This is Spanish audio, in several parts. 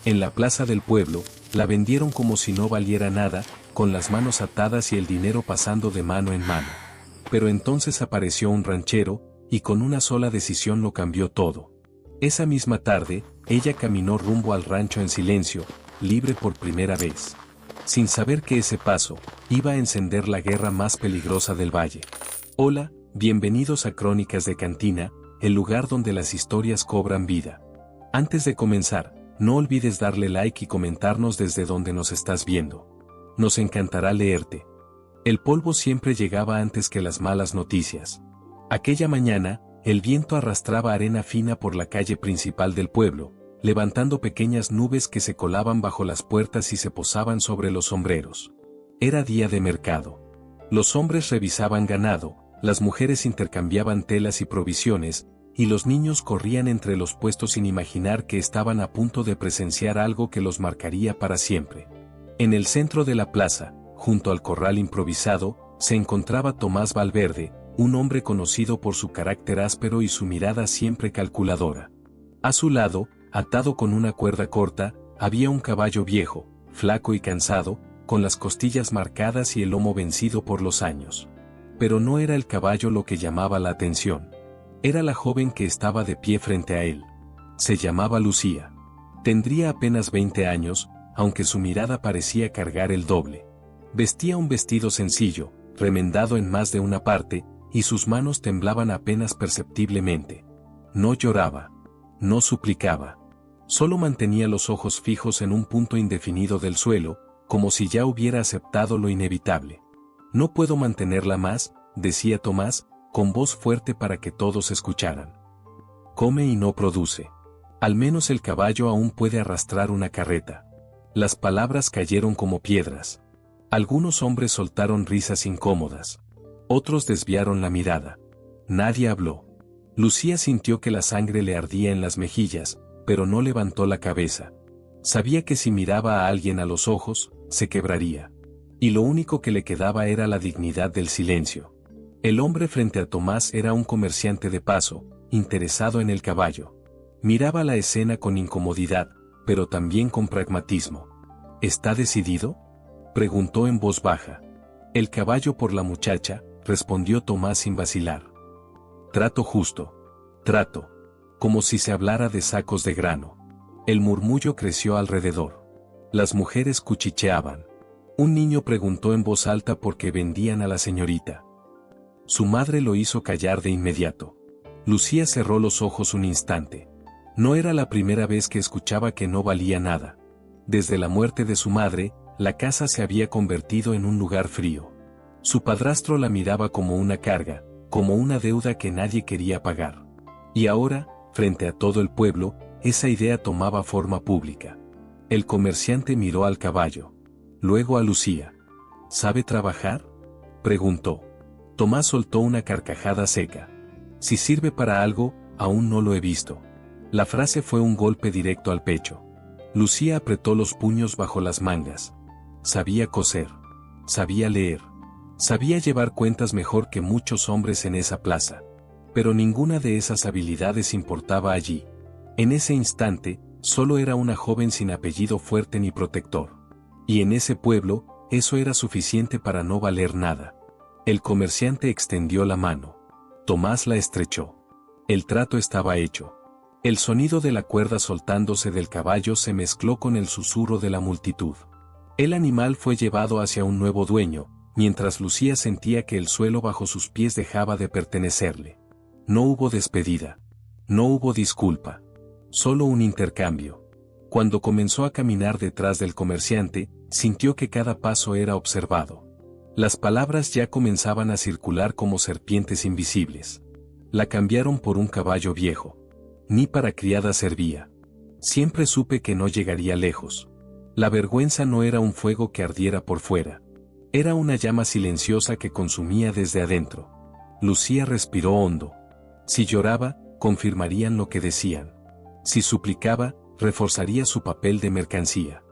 En la plaza del pueblo, la vendieron como si no valiera nada, con las manos atadas y el dinero pasando de mano en mano. Pero entonces apareció un ranchero, y con una sola decisión lo cambió todo. Esa misma tarde, ella caminó rumbo al rancho en silencio, libre por primera vez. Sin saber que ese paso iba a encender la guerra más peligrosa del valle. Hola, bienvenidos a Crónicas de Cantina, el lugar donde las historias cobran vida. Antes de comenzar, no olvides darle like y comentarnos desde donde nos estás viendo. Nos encantará leerte. El polvo siempre llegaba antes que las malas noticias. Aquella mañana, el viento arrastraba arena fina por la calle principal del pueblo, levantando pequeñas nubes que se colaban bajo las puertas y se posaban sobre los sombreros. Era día de mercado. Los hombres revisaban ganado, las mujeres intercambiaban telas y provisiones, y los niños corrían entre los puestos sin imaginar que estaban a punto de presenciar algo que los marcaría para siempre. En el centro de la plaza, junto al corral improvisado, se encontraba Tomás Valverde, un hombre conocido por su carácter áspero y su mirada siempre calculadora. A su lado, atado con una cuerda corta, había un caballo viejo, flaco y cansado, con las costillas marcadas y el lomo vencido por los años. Pero no era el caballo lo que llamaba la atención. Era la joven que estaba de pie frente a él. Se llamaba Lucía. Tendría apenas 20 años, aunque su mirada parecía cargar el doble. Vestía un vestido sencillo, remendado en más de una parte, y sus manos temblaban apenas perceptiblemente. No lloraba. No suplicaba. Solo mantenía los ojos fijos en un punto indefinido del suelo, como si ya hubiera aceptado lo inevitable. «No puedo mantenerla más», decía Tomás, con voz fuerte para que todos escucharan. «Come y no produce. Al menos el caballo aún puede arrastrar una carreta». Las palabras cayeron como piedras. Algunos hombres soltaron risas incómodas. Otros desviaron la mirada. Nadie habló. Lucía sintió que la sangre le ardía en las mejillas, pero no levantó la cabeza. Sabía que si miraba a alguien a los ojos, se quebraría. Y lo único que le quedaba era la dignidad del silencio. El hombre frente a Tomás era un comerciante de paso, interesado en el caballo. Miraba la escena con incomodidad, pero también con pragmatismo. «¿Está decidido?», preguntó en voz baja. «El caballo por la muchacha», respondió Tomás sin vacilar. «Trato justo. Trato». Como si se hablara de sacos de grano. El murmullo creció alrededor. Las mujeres cuchicheaban. Un niño preguntó en voz alta por qué vendían a la señorita. Su madre lo hizo callar de inmediato. Lucía cerró los ojos un instante. No era la primera vez que escuchaba que no valía nada. Desde la muerte de su madre, la casa se había convertido en un lugar frío. Su padrastro la miraba como una carga, como una deuda que nadie quería pagar. Y ahora, frente a todo el pueblo, esa idea tomaba forma pública. El comerciante miró al caballo. Luego a Lucía. «¿Sabe trabajar?», preguntó. Tomás soltó una carcajada seca. «Si sirve para algo, aún no lo he visto». La frase fue un golpe directo al pecho. Lucía apretó los puños bajo las mangas. Sabía coser. Sabía leer. Sabía llevar cuentas mejor que muchos hombres en esa plaza. Pero ninguna de esas habilidades importaba allí. En ese instante, solo era una joven sin apellido fuerte ni protector. Y en ese pueblo, eso era suficiente para no valer nada. El comerciante extendió la mano. Tomás la estrechó. El trato estaba hecho. El sonido de la cuerda soltándose del caballo se mezcló con el susurro de la multitud. El animal fue llevado hacia un nuevo dueño, mientras Lucía sentía que el suelo bajo sus pies dejaba de pertenecerle. No hubo despedida. No hubo disculpa. Solo un intercambio. Cuando comenzó a caminar detrás del comerciante, sintió que cada paso era observado. Las palabras ya comenzaban a circular como serpientes invisibles. La cambiaron por un caballo viejo. Ni para criada servía. Siempre supe que no llegaría lejos. La vergüenza no era un fuego que ardiera por fuera. Era una llama silenciosa que consumía desde adentro. Lucía respiró hondo. Si lloraba, confirmarían lo que decían. Si suplicaba, reforzaría su papel de mercancía.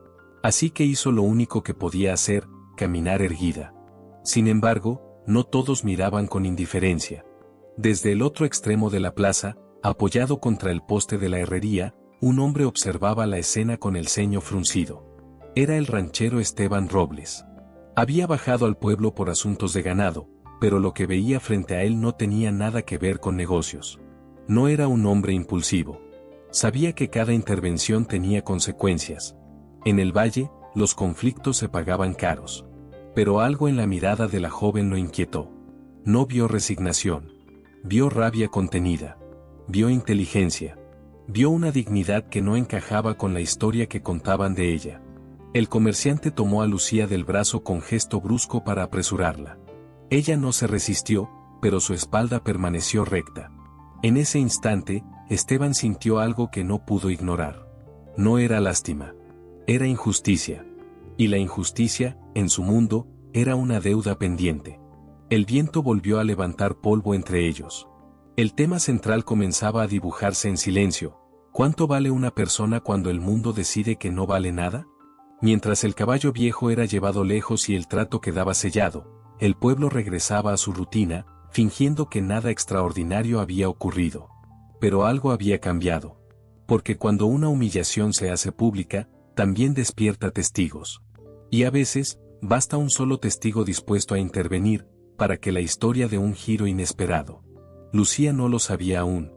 Así que hizo lo único que podía hacer, caminar erguida. Sin embargo, no todos miraban con indiferencia. Desde el otro extremo de la plaza, apoyado contra el poste de la herrería, Un hombre observaba la escena con el ceño fruncido. Era el ranchero Esteban Robles. Había bajado al pueblo por asuntos de ganado, pero lo que veía frente a él no tenía nada que ver con negocios. No era un hombre impulsivo. Sabía que cada intervención tenía consecuencias. En el valle, los conflictos se pagaban caros. Pero algo en la mirada de la joven lo inquietó. No vio resignación. Vio rabia contenida. Vio inteligencia. Vio una dignidad que no encajaba con la historia que contaban de ella. El comerciante tomó a Lucía del brazo con gesto brusco para apresurarla. Ella no se resistió, pero su espalda permaneció recta. En ese instante, Esteban sintió algo que no pudo ignorar. No era lástima. Era injusticia. Y la injusticia, en su mundo, era una deuda pendiente. El viento volvió a levantar polvo entre ellos. El tema central comenzaba a dibujarse en silencio. ¿Cuánto vale una persona cuando el mundo decide que no vale nada? Mientras el caballo viejo era llevado lejos y el trato quedaba sellado, el pueblo regresaba a su rutina, fingiendo que nada extraordinario había ocurrido. Pero algo había cambiado. Porque cuando una humillación se hace pública, también despierta testigos. Y a veces, basta un solo testigo dispuesto a intervenir, para que la historia dé un giro inesperado. Lucía no lo sabía aún.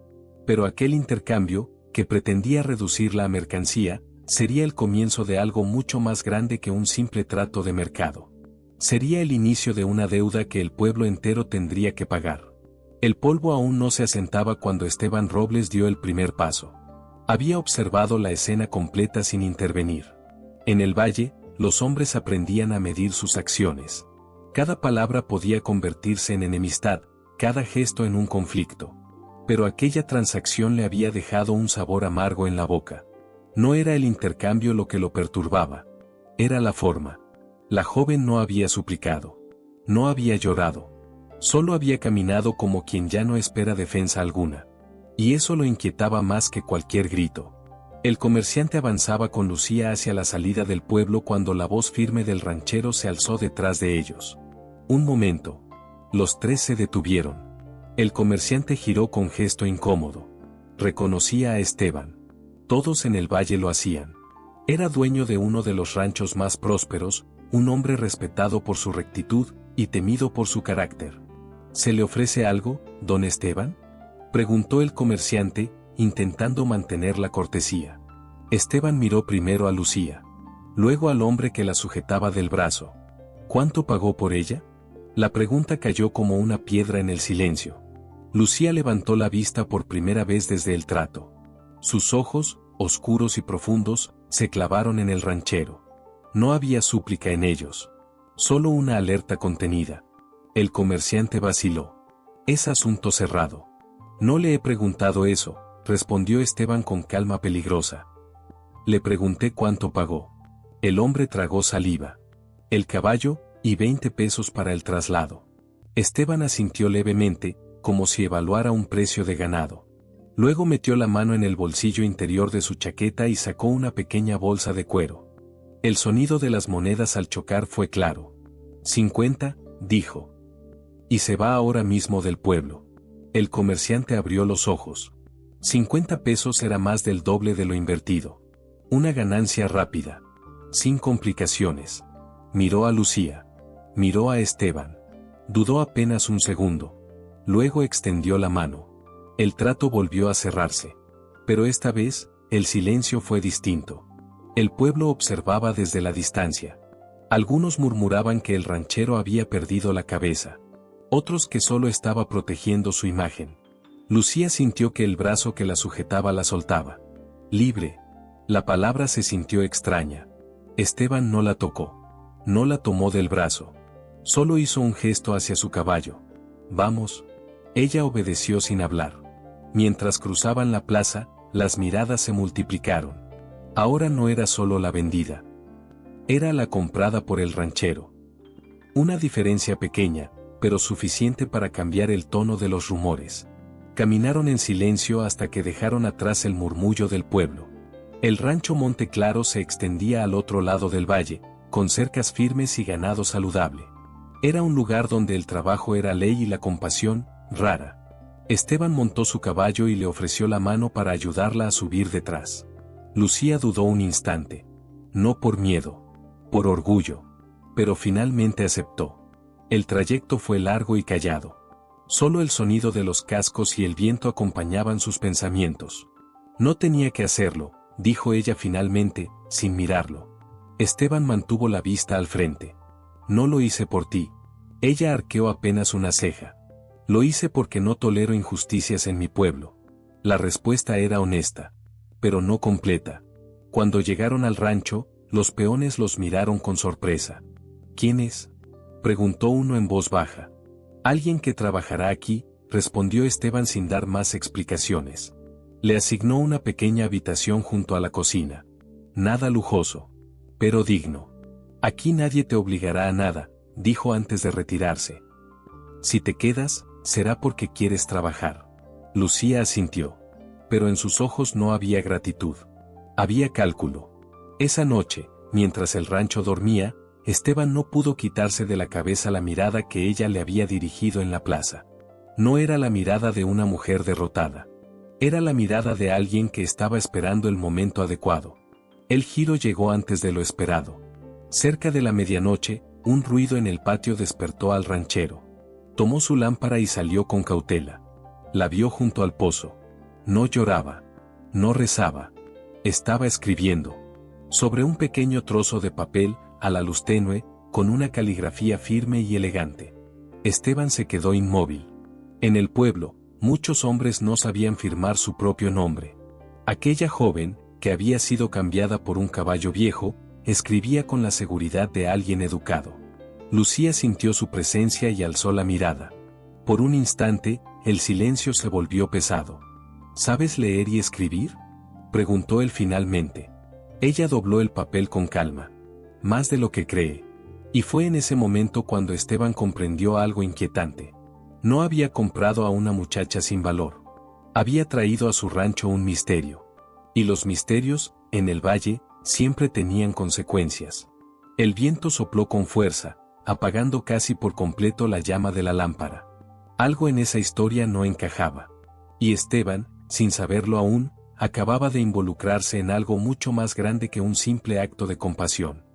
Pero aquel intercambio, que pretendía reducirla a mercancía, sería el comienzo de algo mucho más grande que un simple trato de mercado. Sería el inicio de una deuda que el pueblo entero tendría que pagar. El polvo aún no se asentaba cuando Esteban Robles dio el primer paso. Había observado la escena completa sin intervenir. En el valle, los hombres aprendían a medir sus acciones. Cada palabra podía convertirse en enemistad, cada gesto en un conflicto. Pero aquella transacción le había dejado un sabor amargo en la boca. No era el intercambio lo que lo perturbaba. Era la forma. La joven no había suplicado. No había llorado. Solo había caminado como quien ya no espera defensa alguna. Y eso lo inquietaba más que cualquier grito. El comerciante avanzaba con Lucía hacia la salida del pueblo cuando la voz firme del ranchero se alzó detrás de ellos. Un momento. Los tres se detuvieron. El comerciante giró con gesto incómodo. Reconocía a Esteban. Todos en el valle lo hacían. Era dueño de uno de los ranchos más prósperos, un hombre respetado por su rectitud y temido por su carácter. ¿Se le ofrece algo, don Esteban?, preguntó el comerciante, intentando mantener la cortesía. Esteban miró primero a Lucía. Luego al hombre que la sujetaba del brazo. ¿Cuánto pagó por ella? La pregunta cayó como una piedra en el silencio. Lucía levantó la vista por primera vez desde el trato. Sus ojos, oscuros y profundos, se clavaron en el ranchero. No había súplica en ellos. Solo una alerta contenida. El comerciante vaciló. Es asunto cerrado. No le he preguntado eso, respondió Esteban con calma peligrosa. Le pregunté cuánto pagó. El hombre tragó saliva. El caballo, y 20 pesos para el traslado. Esteban asintió levemente, como si evaluara un precio de ganado. Luego metió la mano en el bolsillo interior de su chaqueta y sacó una pequeña bolsa de cuero. El sonido de las monedas al chocar fue claro. 50, dijo. Y se va ahora mismo del pueblo. El comerciante abrió los ojos. 50 pesos era más del doble de lo invertido. Una ganancia rápida. Sin complicaciones. Miró a Lucía. Miró a Esteban. Dudó apenas un segundo. Luego extendió la mano. El trato volvió a cerrarse. Pero esta vez, el silencio fue distinto. El pueblo observaba desde la distancia. Algunos murmuraban que el ranchero había perdido la cabeza. Otros que solo estaba protegiendo su imagen. Lucía sintió que el brazo que la sujetaba la soltaba. Libre. La palabra se sintió extraña. Esteban no la tocó. No la tomó del brazo. Solo hizo un gesto hacia su caballo. Vamos. Ella obedeció sin hablar. Mientras cruzaban la plaza, las miradas se multiplicaron. Ahora no era solo la vendida. Era la comprada por el ranchero. Una diferencia pequeña, pero suficiente para cambiar el tono de los rumores. Caminaron en silencio hasta que dejaron atrás el murmullo del pueblo. El rancho Monte Claro se extendía al otro lado del valle, con cercas firmes y ganado saludable. Era un lugar donde el trabajo era ley y la compasión, rara. Esteban montó su caballo y le ofreció la mano para ayudarla a subir detrás. Lucía dudó un instante. No por miedo, por orgullo. Pero finalmente aceptó. El trayecto fue largo y callado. Solo el sonido de los cascos y el viento acompañaban sus pensamientos. No tenía que hacerlo, dijo ella finalmente, sin mirarlo. Esteban mantuvo la vista al frente. No lo hice por ti. Ella arqueó apenas una ceja. Lo hice porque no tolero injusticias en mi pueblo. La respuesta era honesta, pero no completa. Cuando llegaron al rancho, los peones los miraron con sorpresa. ¿Quién es?, preguntó uno en voz baja. Alguien que trabajará aquí, respondió Esteban sin dar más explicaciones. Le asignó una pequeña habitación junto a la cocina. Nada lujoso, pero digno. Aquí nadie te obligará a nada, dijo antes de retirarse. Si te quedas, será porque quieres trabajar. Lucía asintió. Pero en sus ojos no había gratitud. Había cálculo. Esa noche, mientras el rancho dormía, Esteban no pudo quitarse de la cabeza la mirada que ella le había dirigido en la plaza. No era la mirada de una mujer derrotada. Era la mirada de alguien que estaba esperando el momento adecuado. El giro llegó antes de lo esperado. Cerca de la medianoche, un ruido en el patio despertó al ranchero. Tomó su lámpara y salió con cautela. La vio junto al pozo. No lloraba. No rezaba. Estaba escribiendo. Sobre un pequeño trozo de papel, a la luz tenue, con una caligrafía firme y elegante. Esteban se quedó inmóvil. En el pueblo, muchos hombres no sabían firmar su propio nombre. Aquella joven, que había sido cambiada por un caballo viejo, escribía con la seguridad de alguien educado. Lucía sintió su presencia y alzó la mirada. Por un instante, el silencio se volvió pesado. ¿Sabes leer y escribir?, preguntó él finalmente. Ella dobló el papel con calma. Más de lo que cree. Y fue en ese momento cuando Esteban comprendió algo inquietante. No había comprado a una muchacha sin valor. Había traído a su rancho un misterio. Y los misterios, en el valle, siempre tenían consecuencias. El viento sopló con fuerza, apagando casi por completo la llama de la lámpara. Algo en esa historia no encajaba. Y Esteban, sin saberlo aún, acababa de involucrarse en algo mucho más grande que un simple acto de compasión.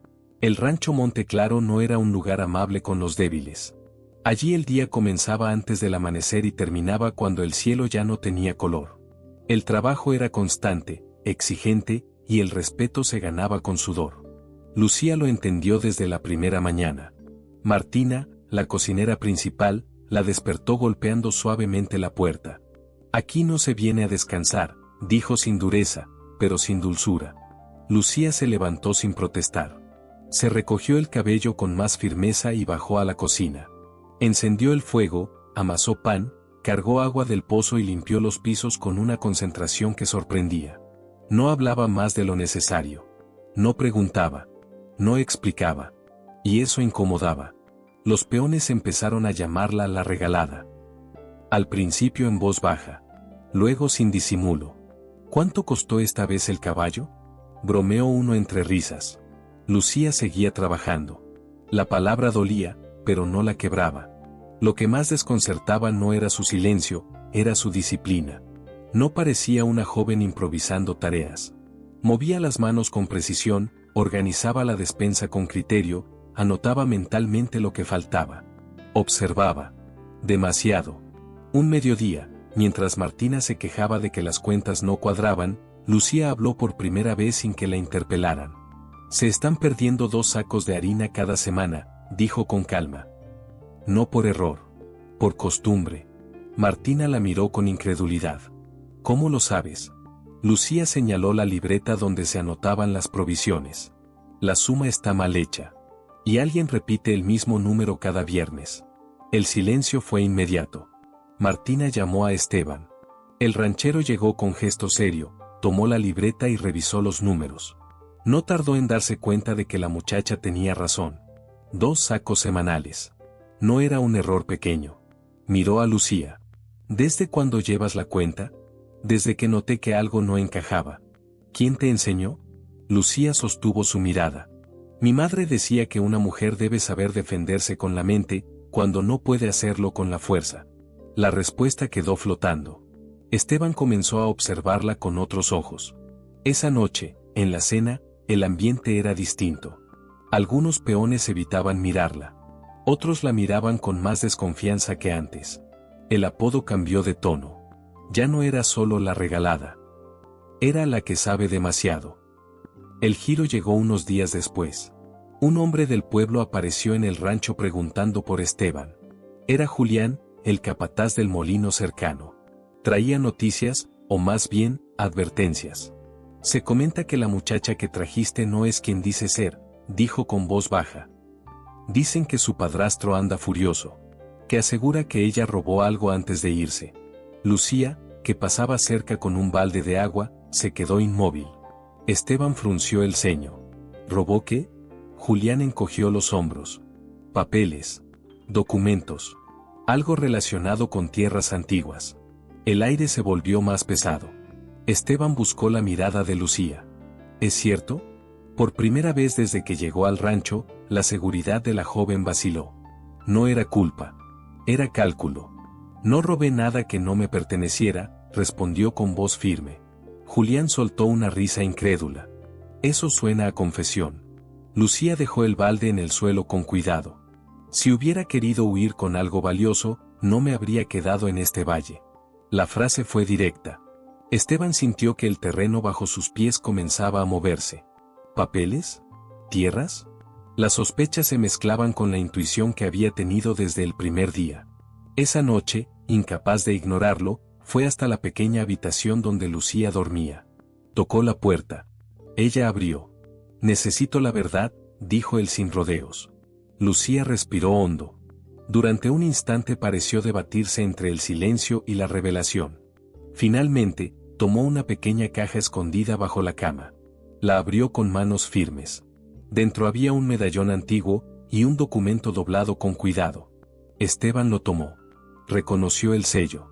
El rancho Monte Claro no era un lugar amable con los débiles. Allí el día comenzaba antes del amanecer y terminaba cuando el cielo ya no tenía color. El trabajo era constante, exigente, y el respeto se ganaba con sudor. Lucía lo entendió desde la primera mañana. Martina, la cocinera principal, la despertó golpeando suavemente la puerta. Aquí no se viene a descansar, dijo sin dureza, pero sin dulzura. Lucía se levantó sin protestar. Se recogió el cabello con más firmeza y bajó a la cocina. Encendió el fuego, amasó pan, cargó agua del pozo y limpió los pisos con una concentración que sorprendía. No hablaba más de lo necesario. No preguntaba. No explicaba. Y eso incomodaba. Los peones empezaron a llamarla la regalada. Al principio en voz baja. Luego sin disimulo. ¿Cuánto costó esta vez el caballo?, bromeó uno entre risas. Lucía seguía trabajando. La palabra dolía, pero no la quebraba. Lo que más desconcertaba no era su silencio, era su disciplina. No parecía una joven improvisando tareas. Movía las manos con precisión, organizaba la despensa con criterio, anotaba mentalmente lo que faltaba. Observaba. Demasiado. Un mediodía, mientras Martina se quejaba de que las cuentas no cuadraban, Lucía habló por primera vez sin que la interpelaran. Se están perdiendo 2 sacos de harina cada semana, dijo con calma. No por error. Por costumbre. Martina la miró con incredulidad. ¿Cómo lo sabes? Lucía señaló la libreta donde se anotaban las provisiones. La suma está mal hecha. Y alguien repite el mismo número cada viernes. El silencio fue inmediato. Martina llamó a Esteban. El ranchero llegó con gesto serio, tomó la libreta y revisó los números. No tardó en darse cuenta de que la muchacha tenía razón. 2 sacos semanales. No era un error pequeño. Miró a Lucía. ¿Desde cuándo llevas la cuenta? Desde que noté que algo no encajaba. ¿Quién te enseñó? Lucía sostuvo su mirada. Mi madre decía que una mujer debe saber defenderse con la mente, cuando no puede hacerlo con la fuerza. La respuesta quedó flotando. Esteban comenzó a observarla con otros ojos. Esa noche, en la cena, el ambiente era distinto. Algunos peones evitaban mirarla. Otros la miraban con más desconfianza que antes. El apodo cambió de tono. Ya no era solo la regalada. Era la que sabe demasiado. El giro llegó unos días después. Un hombre del pueblo apareció en el rancho preguntando por Esteban. Era Julián, el capataz del molino cercano. Traía noticias, o más bien, advertencias. Se comenta que la muchacha que trajiste no es quien dice ser, dijo con voz baja. Dicen que su padrastro anda furioso, que asegura que ella robó algo antes de irse. Lucía, que pasaba cerca con un balde de agua, se quedó inmóvil. Esteban frunció el ceño. ¿Robó qué? Julián encogió los hombros. Papeles. Documentos. Algo relacionado con tierras antiguas. El aire se volvió más pesado. Esteban buscó la mirada de Lucía. ¿Es cierto? Por primera vez desde que llegó al rancho, la seguridad de la joven vaciló. No era culpa. Era cálculo. No robé nada que no me perteneciera, respondió con voz firme. Julián soltó una risa incrédula. Eso suena a confesión. Lucía dejó el balde en el suelo con cuidado. Si hubiera querido huir con algo valioso, no me habría quedado en este valle. La frase fue directa. Esteban sintió que el terreno bajo sus pies comenzaba a moverse. ¿Papeles? ¿Tierras? Las sospechas se mezclaban con la intuición que había tenido desde el primer día. Esa noche, incapaz de ignorarlo, fue hasta la pequeña habitación donde Lucía dormía. Tocó la puerta. Ella abrió. Necesito la verdad, dijo él sin rodeos. Lucía respiró hondo. Durante un instante pareció debatirse entre el silencio y la revelación. Finalmente, tomó una pequeña caja escondida bajo la cama. La abrió con manos firmes. Dentro había un medallón antiguo y un documento doblado con cuidado. Esteban lo tomó. Reconoció el sello.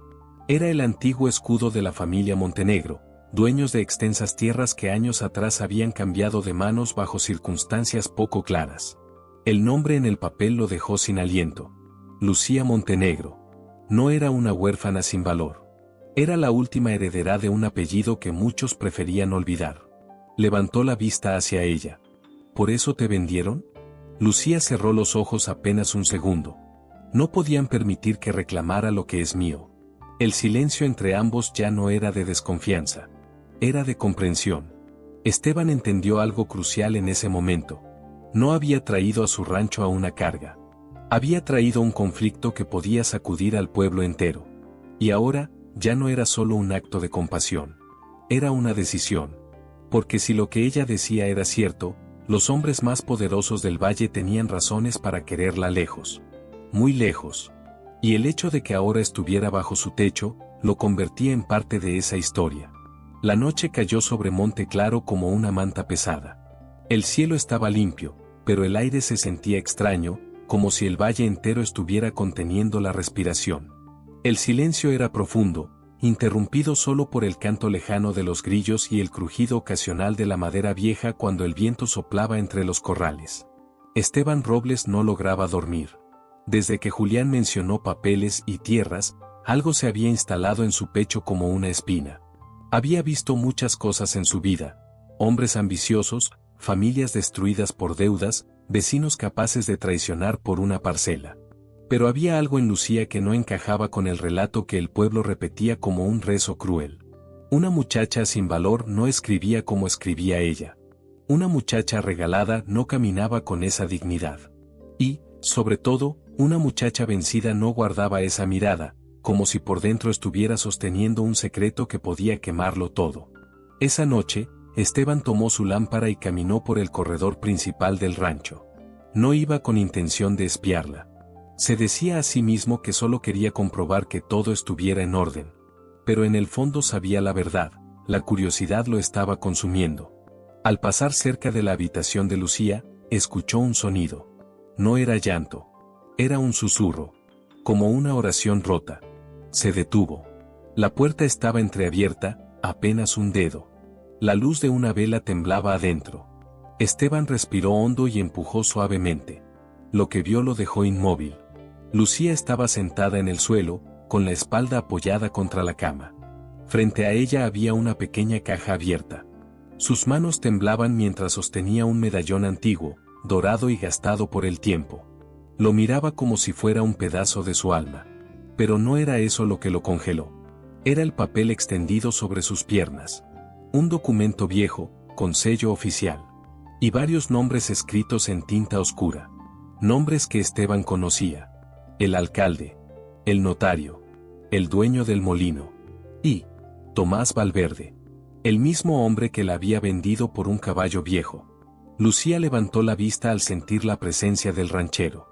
Era el antiguo escudo de la familia Montenegro, dueños de extensas tierras que años atrás habían cambiado de manos bajo circunstancias poco claras. El nombre en el papel lo dejó sin aliento. Lucía Montenegro. No era una huérfana sin valor. Era la última heredera de un apellido que muchos preferían olvidar. Levantó la vista hacia ella. ¿Por eso te vendieron? Lucía cerró los ojos apenas un segundo. No podían permitir que reclamara lo que es mío. El silencio entre ambos ya no era de desconfianza. Era de comprensión. Esteban entendió algo crucial en ese momento. No había traído a su rancho a una carga. Había traído un conflicto que podía sacudir al pueblo entero. Y ahora, ya no era solo un acto de compasión. Era una decisión. Porque si lo que ella decía era cierto, los hombres más poderosos del valle tenían razones para quererla lejos. Muy lejos. Y el hecho de que ahora estuviera bajo su techo, lo convertía en parte de esa historia. La noche cayó sobre Monte Claro como una manta pesada. El cielo estaba limpio, pero el aire se sentía extraño, como si el valle entero estuviera conteniendo la respiración. El silencio era profundo, interrumpido solo por el canto lejano de los grillos y el crujido ocasional de la madera vieja cuando el viento soplaba entre los corrales. Esteban Robles no lograba dormir. Desde que Julián mencionó papeles y tierras, algo se había instalado en su pecho como una espina. Había visto muchas cosas en su vida: hombres ambiciosos, familias destruidas por deudas, vecinos capaces de traicionar por una parcela. Pero había algo en Lucía que no encajaba con el relato que el pueblo repetía como un rezo cruel. Una muchacha sin valor no escribía como escribía ella. Una muchacha regalada no caminaba con esa dignidad. Y, sobre todo, una muchacha vencida no guardaba esa mirada, como si por dentro estuviera sosteniendo un secreto que podía quemarlo todo. Esa noche, Esteban tomó su lámpara y caminó por el corredor principal del rancho. No iba con intención de espiarla. Se decía a sí mismo que solo quería comprobar que todo estuviera en orden. Pero en el fondo sabía la verdad, la curiosidad lo estaba consumiendo. Al pasar cerca de la habitación de Lucía, escuchó un sonido. No era llanto. Era un susurro. Como una oración rota. Se detuvo. La puerta estaba entreabierta, apenas un dedo. La luz de una vela temblaba adentro. Esteban respiró hondo y empujó suavemente. Lo que vio lo dejó inmóvil. Lucía estaba sentada en el suelo, con la espalda apoyada contra la cama. Frente a ella había una pequeña caja abierta. Sus manos temblaban mientras sostenía un medallón antiguo, dorado y gastado por el tiempo. Lo miraba como si fuera un pedazo de su alma. Pero no era eso lo que lo congeló. Era el papel extendido sobre sus piernas. Un documento viejo, con sello oficial. Y varios nombres escritos en tinta oscura. Nombres que Esteban conocía. El alcalde. El notario. El dueño del molino. Y Tomás Valverde. El mismo hombre que la había vendido por un caballo viejo. Lucía levantó la vista al sentir la presencia del ranchero.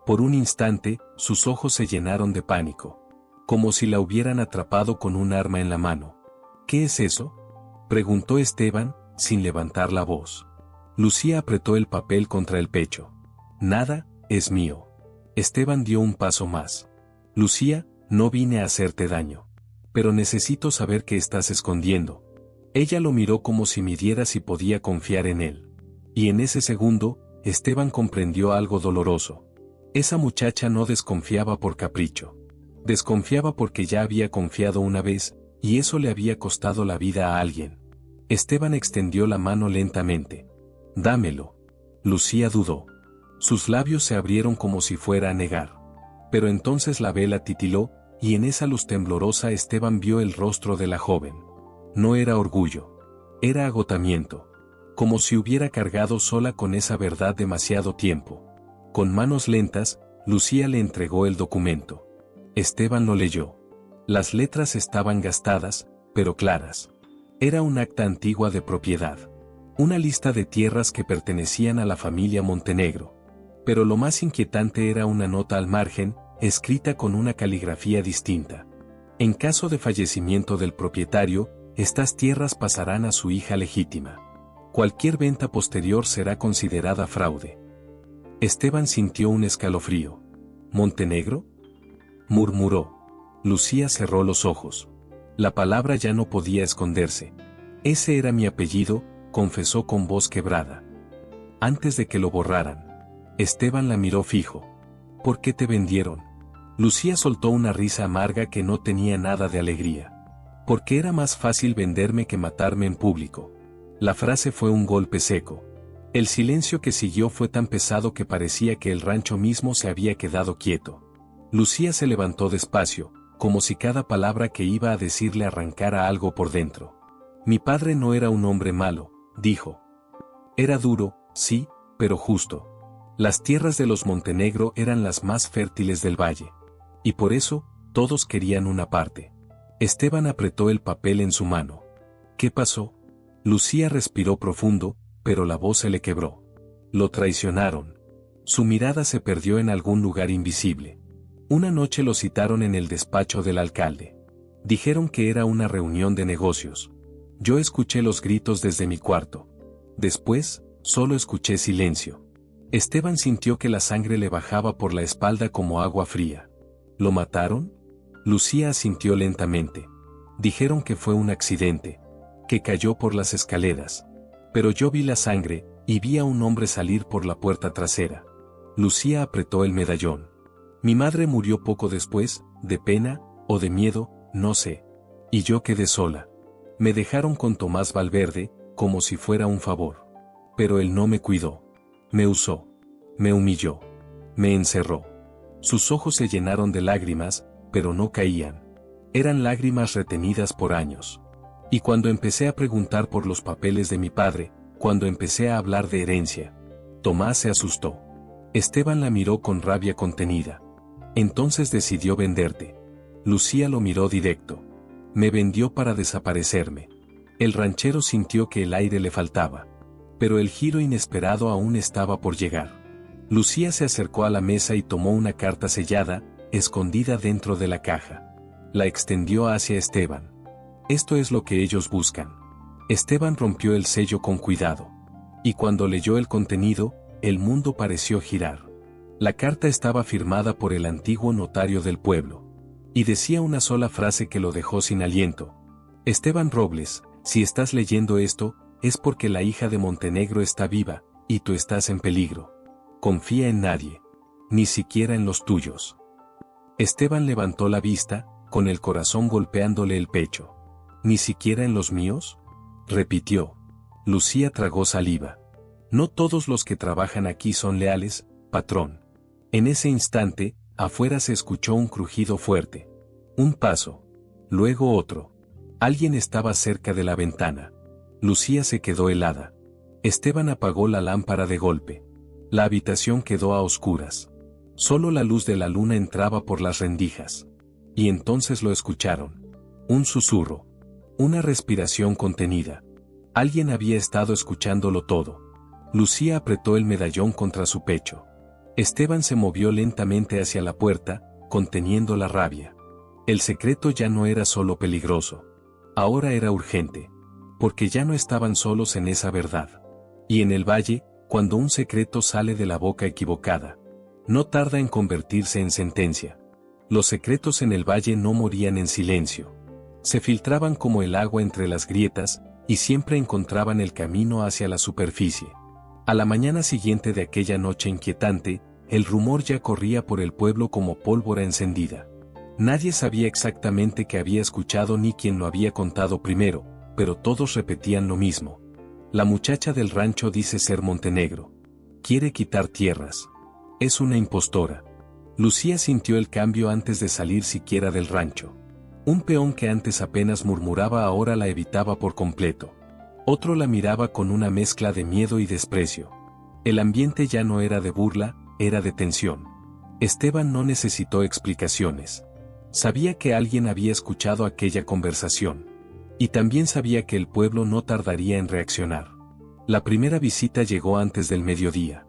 Por un instante, sus ojos se llenaron de pánico. Como si la hubieran atrapado con un arma en la mano. ¿Qué es eso?, preguntó Esteban, sin levantar la voz. Lucía apretó el papel contra el pecho. Nada, es mío. Esteban dio un paso más. Lucía, no vine a hacerte daño. Pero necesito saber qué estás escondiendo. Ella lo miró como si midiera si podía confiar en él. Y en ese segundo, Esteban comprendió algo doloroso. Esa muchacha no desconfiaba por capricho. Desconfiaba porque ya había confiado una vez, y eso le había costado la vida a alguien. Esteban extendió la mano lentamente. Dámelo. Lucía dudó. Sus labios se abrieron como si fuera a negar. Pero entonces la vela titiló, y en esa luz temblorosa Esteban vio el rostro de la joven. No era orgullo. Era agotamiento. Como si hubiera cargado sola con esa verdad demasiado tiempo. Con manos lentas, Lucía le entregó el documento. Esteban lo leyó. Las letras estaban gastadas, pero claras. Era un acta antigua de propiedad. Una lista de tierras que pertenecían a la familia Montenegro. Pero lo más inquietante era una nota al margen, escrita con una caligrafía distinta. En caso de fallecimiento del propietario, estas tierras pasarán a su hija legítima. Cualquier venta posterior será considerada fraude. Esteban sintió un escalofrío. ¿Montenegro?, murmuró. Lucía cerró los ojos. La palabra ya no podía esconderse. Ese era mi apellido, confesó con voz quebrada. Antes de que lo borraran. Esteban la miró fijo. ¿Por qué te vendieron? Lucía soltó una risa amarga que no tenía nada de alegría. Porque era más fácil venderme que matarme en público. La frase fue un golpe seco. El silencio que siguió fue tan pesado que parecía que el rancho mismo se había quedado quieto. Lucía se levantó despacio, como si cada palabra que iba a decirle arrancara algo por dentro. Mi padre no era un hombre malo, dijo. Era duro, sí, pero justo. Las tierras de los Montenegro eran las más fértiles del valle. Y por eso, todos querían una parte. Esteban apretó el papel en su mano. ¿Qué pasó? Lucía respiró profundo, pero la voz se le quebró. Lo traicionaron. Su mirada se perdió en algún lugar invisible. Una noche lo citaron en el despacho del alcalde. Dijeron que era una reunión de negocios. Yo escuché los gritos desde mi cuarto. Después, solo escuché silencio. Esteban sintió que la sangre le bajaba por la espalda como agua fría. ¿Lo mataron? Lucía asintió lentamente. Dijeron que fue un accidente, que cayó por las escaleras. Pero yo vi la sangre, y vi a un hombre salir por la puerta trasera. Lucía apretó el medallón. Mi madre murió poco después, de pena, o de miedo, no sé. Y yo quedé sola. Me dejaron con Tomás Valverde, como si fuera un favor. Pero él no me cuidó. Me usó. Me humilló. Me encerró. Sus ojos se llenaron de lágrimas, pero no caían. Eran lágrimas retenidas por años. Y cuando empecé a preguntar por los papeles de mi padre, cuando empecé a hablar de herencia, Tomás se asustó. Esteban la miró con rabia contenida. Entonces decidió venderte. Lucía lo miró directo. Me vendió para desaparecerme. El ranchero sintió que el aire le faltaba. Pero el giro inesperado aún estaba por llegar. Lucía se acercó a la mesa y tomó una carta sellada, escondida dentro de la caja. La extendió hacia Esteban. Esto es lo que ellos buscan. Esteban rompió el sello con cuidado. Y cuando leyó el contenido, el mundo pareció girar. La carta estaba firmada por el antiguo notario del pueblo. Y decía una sola frase que lo dejó sin aliento. Esteban Robles, si estás leyendo esto, es porque la hija de Montenegro está viva, y tú estás en peligro. Confía en nadie. Ni siquiera en los tuyos. Esteban levantó la vista, con el corazón golpeándole el pecho. ¿Ni siquiera en los míos?, repitió. Lucía tragó saliva. No todos los que trabajan aquí son leales, patrón. En ese instante, afuera se escuchó un crujido fuerte. Un paso. Luego otro. Alguien estaba cerca de la ventana. Lucía se quedó helada. Esteban apagó la lámpara de golpe. La habitación quedó a oscuras. Solo la luz de la luna entraba por las rendijas. Y entonces lo escucharon. Un susurro. Una respiración contenida. Alguien había estado escuchándolo todo. Lucía apretó el medallón contra su pecho. Esteban se movió lentamente hacia la puerta, conteniendo la rabia. El secreto ya no era solo peligroso. Ahora era urgente. Porque ya no estaban solos en esa verdad. Y en el valle, cuando un secreto sale de la boca equivocada, no tarda en convertirse en sentencia. Los secretos en el valle no morían en silencio. Se filtraban como el agua entre las grietas, y siempre encontraban el camino hacia la superficie. A la mañana siguiente de aquella noche inquietante, el rumor ya corría por el pueblo como pólvora encendida. Nadie sabía exactamente qué había escuchado ni quién lo había contado primero, pero todos repetían lo mismo. La muchacha del rancho dice ser Montenegro. Quiere quitar tierras. Es una impostora. Lucía sintió el cambio antes de salir siquiera del rancho. Un peón que antes apenas murmuraba ahora la evitaba por completo. Otro la miraba con una mezcla de miedo y desprecio. El ambiente ya no era de burla, era de tensión. Esteban no necesitó explicaciones. Sabía que alguien había escuchado aquella conversación. Y también sabía que el pueblo no tardaría en reaccionar. La primera visita llegó antes del mediodía.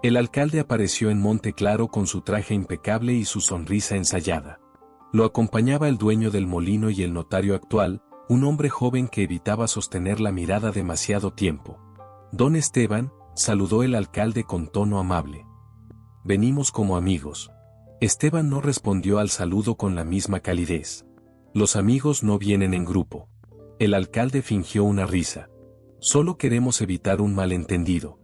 El alcalde apareció en Monte Claro con su traje impecable y su sonrisa ensayada. Lo acompañaba el dueño del molino y el notario actual, un hombre joven que evitaba sostener la mirada demasiado tiempo. Don Esteban, saludó el alcalde con tono amable. Venimos como amigos. Esteban no respondió al saludo con la misma calidez. Los amigos no vienen en grupo. El alcalde fingió una risa. Solo queremos evitar un malentendido.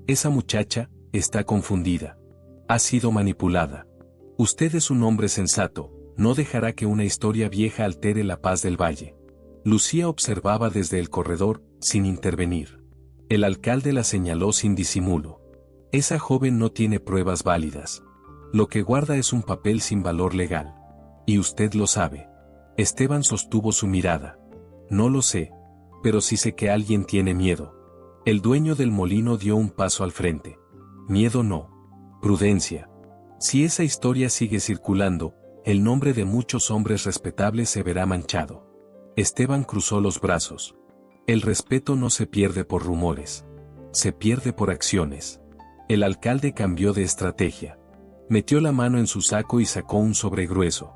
Esa muchacha está confundida. Ha sido manipulada. Usted es un hombre sensato, no dejará que una historia vieja altere la paz del valle. Lucía observaba desde el corredor, sin intervenir. El alcalde la señaló sin disimulo. Esa joven no tiene pruebas válidas. Lo que guarda es un papel sin valor legal. Y usted lo sabe. Esteban sostuvo su mirada. No lo sé, pero sí sé que alguien tiene miedo. El dueño del molino dio un paso al frente. Miedo no. Prudencia. Si esa historia sigue circulando, el nombre de muchos hombres respetables se verá manchado. Esteban cruzó los brazos. El respeto no se pierde por rumores. Se pierde por acciones. El alcalde cambió de estrategia. Metió la mano en su saco y sacó un sobre grueso.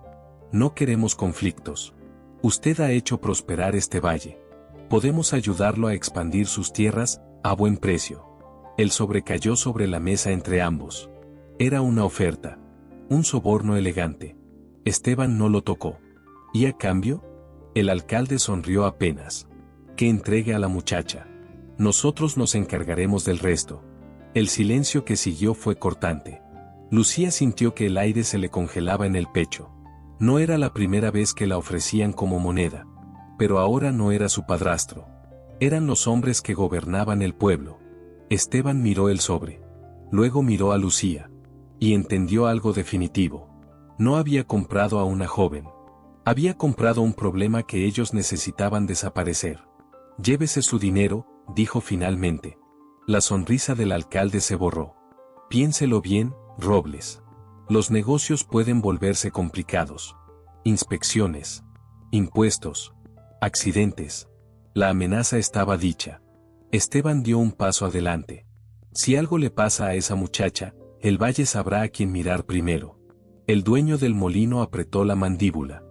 No queremos conflictos. Usted ha hecho prosperar este valle. Podemos ayudarlo a expandir sus tierras, a buen precio. El sobre cayó sobre la mesa entre ambos. Era una oferta. Un soborno elegante. Esteban no lo tocó. ¿Y a cambio? El alcalde sonrió apenas. Que entregue a la muchacha. Nosotros nos encargaremos del resto. El silencio que siguió fue cortante. Lucía sintió que el aire se le congelaba en el pecho. No era la primera vez que la ofrecían como moneda. Pero ahora no era su padrastro. Eran los hombres que gobernaban el pueblo. Esteban miró el sobre. Luego miró a Lucía. Y entendió algo definitivo. No había comprado a una joven. Había comprado un problema que ellos necesitaban desaparecer. Llévese su dinero, dijo finalmente. La sonrisa del alcalde se borró. Piénselo bien, Robles. Los negocios pueden volverse complicados. Inspecciones. Impuestos. Accidentes. La amenaza estaba dicha. Esteban dio un paso adelante. Si algo le pasa a esa muchacha, el valle sabrá a quién mirar primero. El dueño del molino apretó la mandíbula.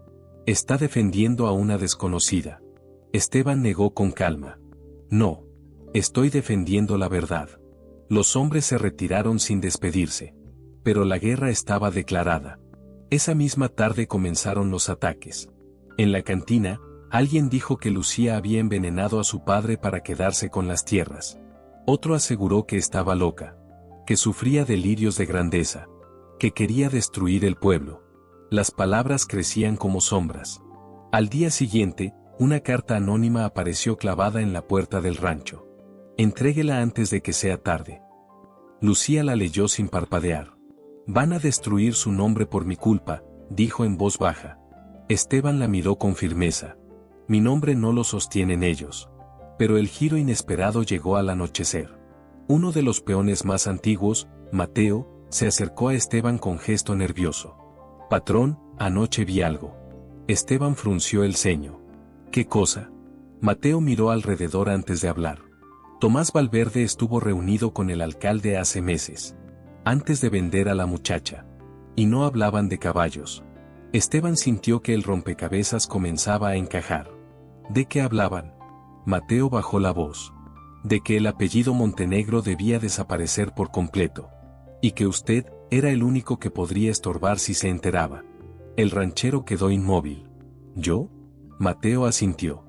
Está defendiendo a una desconocida. Esteban negó con calma. No. Estoy defendiendo la verdad. Los hombres se retiraron sin despedirse. Pero la guerra estaba declarada. Esa misma tarde comenzaron los ataques. En la cantina, alguien dijo que Lucía había envenenado a su padre para quedarse con las tierras. Otro aseguró que estaba loca. Que sufría delirios de grandeza. Que quería destruir el pueblo. Las palabras crecían como sombras. Al día siguiente, una carta anónima apareció clavada en la puerta del rancho. Entréguela antes de que sea tarde. Lucía la leyó sin parpadear. Van a destruir su nombre por mi culpa, dijo en voz baja. Esteban la miró con firmeza. Mi nombre no lo sostienen ellos. Pero el giro inesperado llegó al anochecer. Uno de los peones más antiguos, Mateo, se acercó a Esteban con gesto nervioso. Patrón, anoche vi algo. Esteban frunció el ceño. ¿Qué cosa? Mateo miró alrededor antes de hablar. Tomás Valverde estuvo reunido con el alcalde hace meses, antes de vender a la muchacha. Y no hablaban de caballos. Esteban sintió que el rompecabezas comenzaba a encajar. ¿De qué hablaban? Mateo bajó la voz. De que el apellido Montenegro debía desaparecer por completo. Y que usted era el único que podría estorbar si se enteraba. El ranchero quedó inmóvil. ¿Yo? Mateo asintió.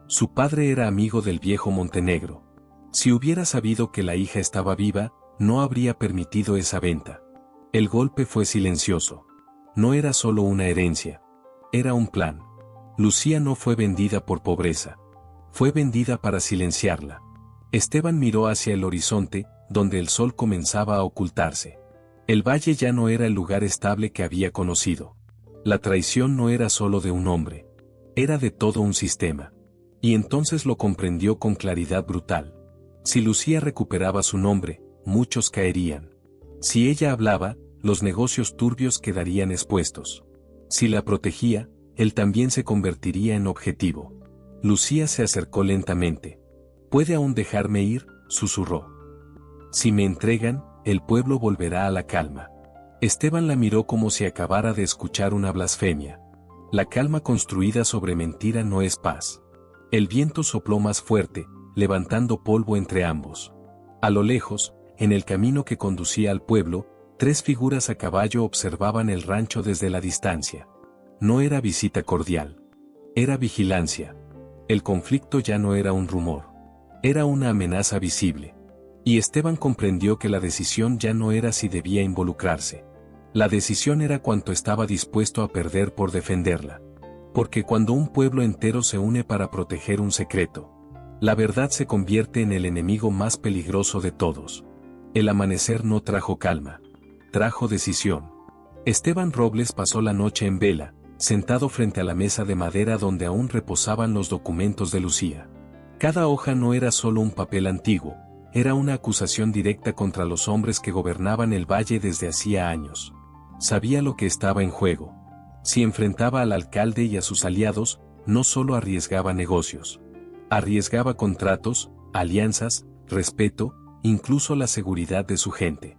Su padre era amigo del viejo Montenegro. Si hubiera sabido que la hija estaba viva, no habría permitido esa venta. El golpe fue silencioso. No era solo una herencia. Era un plan. Lucía no fue vendida por pobreza. Fue vendida para silenciarla. Esteban miró hacia el horizonte, donde el sol comenzaba a ocultarse. El valle ya no era el lugar estable que había conocido. La traición no era solo de un hombre. Era de todo un sistema. Y entonces lo comprendió con claridad brutal. Si Lucía recuperaba su nombre, muchos caerían. Si ella hablaba, los negocios turbios quedarían expuestos. Si la protegía, él también se convertiría en objetivo. Lucía se acercó lentamente. ¿Puede aún dejarme ir?, susurró. Si me entregan, el pueblo volverá a la calma. Esteban la miró como si acabara de escuchar una blasfemia. La calma construida sobre mentira no es paz. El viento sopló más fuerte, levantando polvo entre ambos. A lo lejos, en el camino que conducía al pueblo, 3 figuras a caballo observaban el rancho desde la distancia. No era visita cordial. Era vigilancia. El conflicto ya no era un rumor. Era una amenaza visible. Y Esteban comprendió que la decisión ya no era si debía involucrarse. La decisión era cuánto estaba dispuesto a perder por defenderla. Porque cuando un pueblo entero se une para proteger un secreto, la verdad se convierte en el enemigo más peligroso de todos. El amanecer no trajo calma. Trajo decisión. Esteban Robles pasó la noche en vela, sentado frente a la mesa de madera donde aún reposaban los documentos de Lucía. Cada hoja no era solo un papel antiguo, era una acusación directa contra los hombres que gobernaban el valle desde hacía años. Sabía lo que estaba en juego. Si enfrentaba al alcalde y a sus aliados, no solo arriesgaba negocios. Arriesgaba contratos, alianzas, respeto, incluso la seguridad de su gente.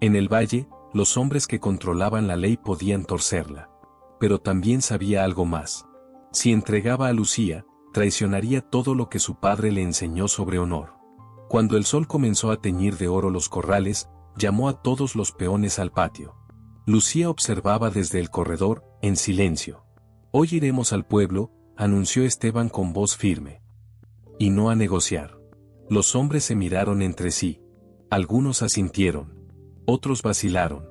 En el valle, los hombres que controlaban la ley podían torcerla. Pero también sabía algo más. Si entregaba a Lucía, traicionaría todo lo que su padre le enseñó sobre honor. Cuando el sol comenzó a teñir de oro los corrales, llamó a todos los peones al patio. Lucía observaba desde el corredor, en silencio. Hoy iremos al pueblo, anunció Esteban con voz firme. Y no a negociar. Los hombres se miraron entre sí. Algunos asintieron. Otros vacilaron.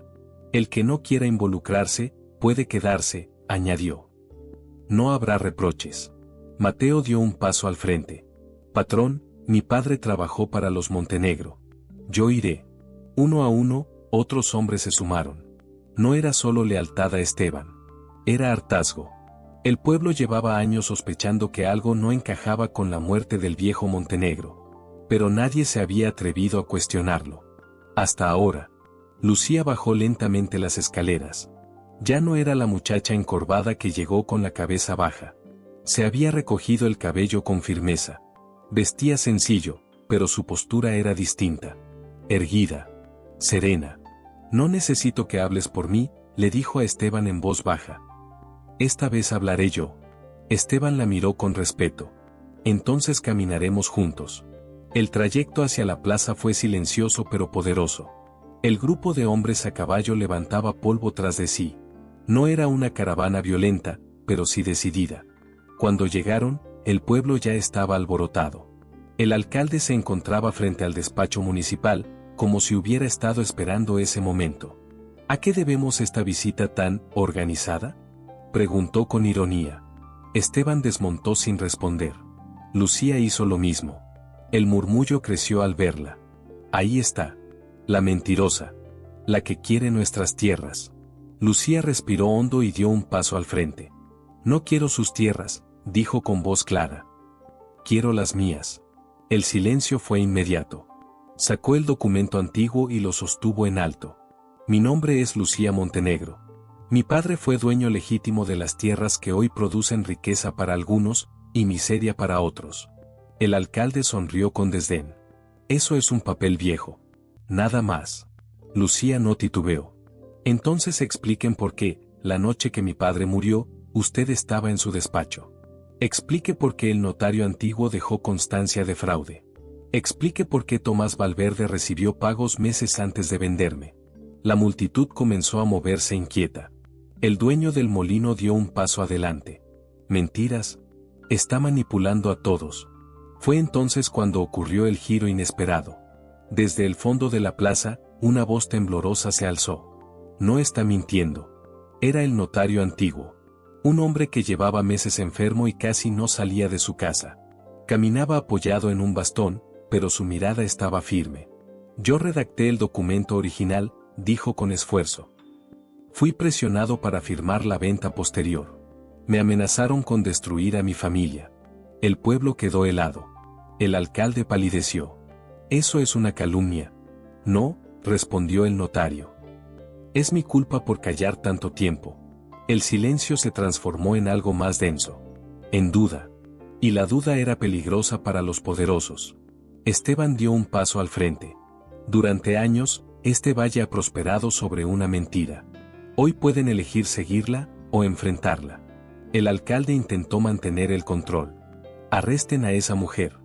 El que no quiera involucrarse, puede quedarse, añadió. No habrá reproches. Mateo dio un paso al frente. Patrón, mi padre trabajó para los Montenegro. Yo iré. Uno a uno, otros hombres se sumaron. No era solo lealtad a Esteban. Era hartazgo. El pueblo llevaba años sospechando que algo no encajaba con la muerte del viejo Montenegro. Pero nadie se había atrevido a cuestionarlo. Hasta ahora. Lucía bajó lentamente las escaleras. Ya no era la muchacha encorvada que llegó con la cabeza baja. Se había recogido el cabello con firmeza. Vestía sencillo, pero su postura era distinta. Erguida. Serena. No necesito que hables por mí, le dijo a Esteban en voz baja. Esta vez hablaré yo. Esteban la miró con respeto. Entonces caminaremos juntos. El trayecto hacia la plaza fue silencioso pero poderoso. El grupo de hombres a caballo levantaba polvo tras de sí. No era una caravana violenta, pero sí decidida. Cuando llegaron, el pueblo ya estaba alborotado. El alcalde se encontraba frente al despacho municipal, como si hubiera estado esperando ese momento. ¿A qué debemos esta visita tan organizada?, preguntó con ironía. Esteban desmontó sin responder. Lucía hizo lo mismo. El murmullo creció al verla. Ahí está. La mentirosa. La que quiere nuestras tierras. Lucía respiró hondo y dio un paso al frente. No quiero sus tierras, dijo con voz clara. Quiero las mías. El silencio fue inmediato. Sacó el documento antiguo y lo sostuvo en alto. Mi nombre es Lucía Montenegro. Mi padre fue dueño legítimo de las tierras que hoy producen riqueza para algunos y miseria para otros. El alcalde sonrió con desdén. Eso es un papel viejo. Nada más. Lucía no titubeó. Entonces expliquen por qué, la noche que mi padre murió, usted estaba en su despacho. Explique por qué el notario antiguo dejó constancia de fraude. Explique por qué Tomás Valverde recibió pagos meses antes de venderme. La multitud comenzó a moverse inquieta. El dueño del molino dio un paso adelante. Mentiras. Está manipulando a todos. Fue entonces cuando ocurrió el giro inesperado. Desde el fondo de la plaza, una voz temblorosa se alzó. No está mintiendo. Era el notario antiguo. Un hombre que llevaba meses enfermo y casi no salía de su casa. Caminaba apoyado en un bastón, pero su mirada estaba firme. Yo redacté el documento original, dijo con esfuerzo. Fui presionado para firmar la venta posterior. Me amenazaron con destruir a mi familia. El pueblo quedó helado. El alcalde palideció. Eso es una calumnia. No, respondió el notario. Es mi culpa por callar tanto tiempo. El silencio se transformó en algo más denso. En duda. Y la duda era peligrosa para los poderosos. Esteban dio un paso al frente. Durante años, este valle ha prosperado sobre una mentira. Hoy pueden elegir seguirla o enfrentarla. El alcalde intentó mantener el control. Arresten a esa mujer.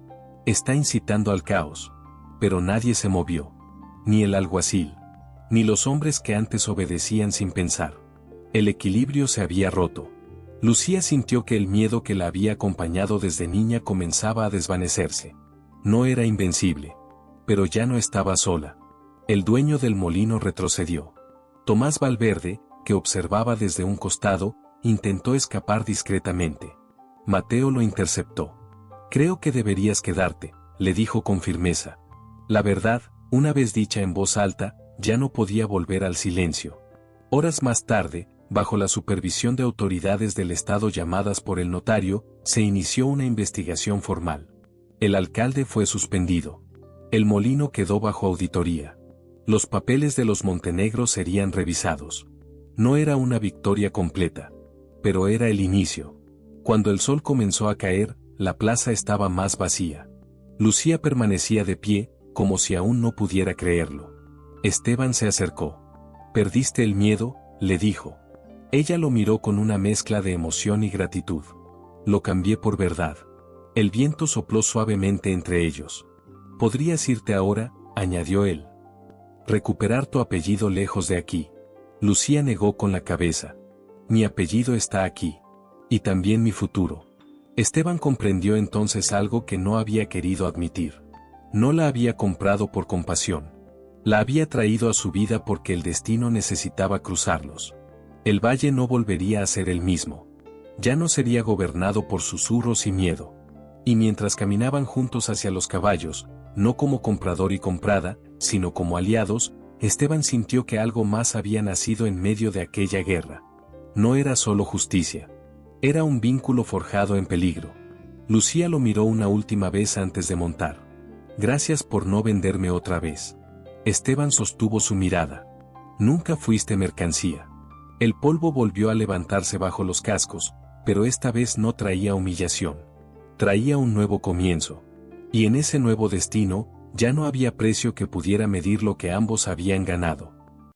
Está incitando al caos. Pero nadie se movió. Ni el alguacil. Ni los hombres que antes obedecían sin pensar. El equilibrio se había roto. Lucía sintió que el miedo que la había acompañado desde niña comenzaba a desvanecerse. No era invencible. Pero ya no estaba sola. El dueño del molino retrocedió. Tomás Valverde, que observaba desde un costado, intentó escapar discretamente. Mateo lo interceptó. Creo que deberías quedarte, le dijo con firmeza. La verdad, una vez dicha en voz alta, ya no podía volver al silencio. Horas más tarde, bajo la supervisión de autoridades del Estado llamadas por el notario, se inició una investigación formal. El alcalde fue suspendido. El molino quedó bajo auditoría. Los papeles de los Montenegros serían revisados. No era una victoria completa, pero era el inicio. Cuando el sol comenzó a caer, la plaza estaba más vacía. Lucía permanecía de pie, como si aún no pudiera creerlo. Esteban se acercó. «¿Perdiste el miedo?», le dijo. Ella lo miró con una mezcla de emoción y gratitud. «Lo cambié por verdad». El viento sopló suavemente entre ellos. «¿Podrías irte ahora?», añadió él. «Recuperar tu apellido lejos de aquí». Lucía negó con la cabeza. «Mi apellido está aquí. Y también mi futuro». Esteban comprendió entonces algo que no había querido admitir. No la había comprado por compasión. La había traído a su vida porque el destino necesitaba cruzarlos. El valle no volvería a ser el mismo. Ya no sería gobernado por susurros y miedo. Y mientras caminaban juntos hacia los caballos, no como comprador y comprada, sino como aliados, Esteban sintió que algo más había nacido en medio de aquella guerra. No era solo justicia. Era un vínculo forjado en peligro. Lucía lo miró una última vez antes de montar. «Gracias por no venderme otra vez». Esteban sostuvo su mirada. «Nunca fuiste mercancía». El polvo volvió a levantarse bajo los cascos, pero esta vez no traía humillación. Traía un nuevo comienzo. Y en ese nuevo destino, ya no había precio que pudiera medir lo que ambos habían ganado.